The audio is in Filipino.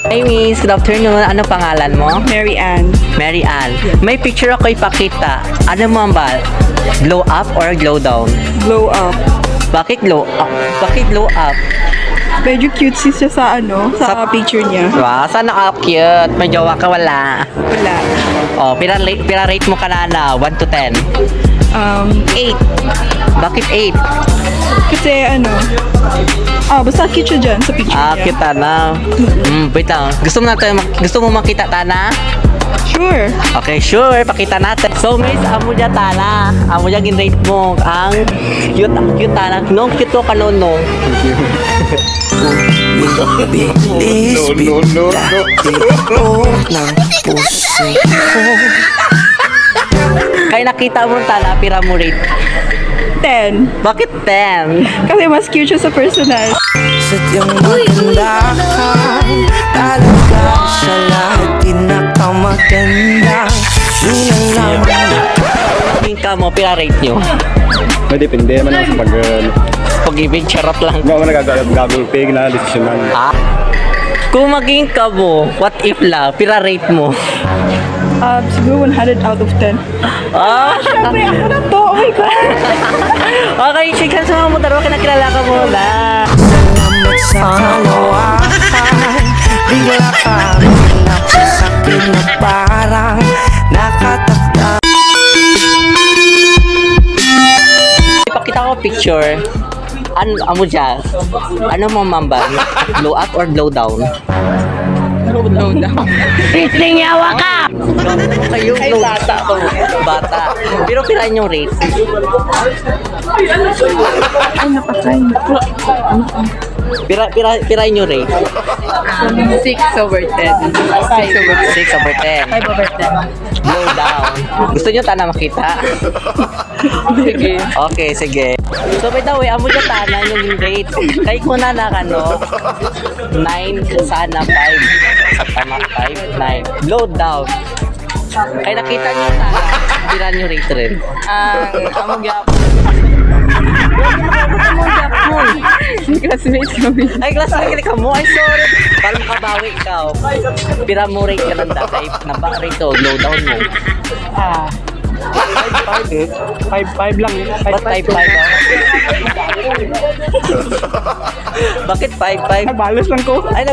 Hey Miss, good afternoon. Ano pangalan mo? Mary Ann. Mary Ann. May picture ako ipakita. Ano mo ba? Glow up or glow down? Glow up. Bakit glow up? Bakit glow up? Medyo cutesy siya sa sa picture niya. Wow, sana ka cute. May jowa ka wala. Wala. Oh, pira rate mo kanana 1 to 10. 8. Bakit 8? Kasi basta cute siya dyan sa picture Ah, niya. cute na. Wait lang. Gusto mo makita tana? Sure. Okay, sure. Pakita natin. So, Miss, amo dya tana. Amo dya gin-rate mo ang cute tana. No, cute to kanono. Bilis ng puso ko. Kaya nakita mo tana, pira mo rate. 10. Bakit 10? Kasi mas cute siya sa personal. Sadyang maganda ka. Talaga sa lahat pinakamaganda. Yun lang Maging ka mo, pira rate nyo. May depende man lang sa Pag-ibig, charot lang. Gawa na gagawin na desisyon lang. Ah? Kung maging ka mo, what if la, pira rate mo. Siguro 100 out of 10. Ah? Siyempre, ako na to. Oh my God. Okay, shake hands sa mga mo. Dalawa kinakilala ka muna. salamat sa kalawakan. Bigla kami napasakin na parang nakatakda. Ipakita ko picture. Amo dyan? Ano mo mamba? Blow up or blow down? Blow down. Pitling yawa ka! Kayo, blow bata to. Bata. Pero pirahan yung rate. Ay, napasay. Pirahan yung rate. 6 over 10. 6 over 6 over 10. 5 over 10. Blow down. Gusto nyo tana makita? Sige. Okay, sige. So, by the way, amo dyan tana yung rate. Kahit mo na 9, sana 5. Tama, 5, 9. Blow down. Kaya nakita nyo tana, pirahan yung rate rin. Among gap. Classmates kami. Ay, classmate ka mo. Ay, sorry. Parang kabawi ka. Pira mo rate ka lang dati. Naba rate o, low down mo. 5 lang. Ba't 5-5 Bakit 5-5? Nagbalos lang ko. Ay,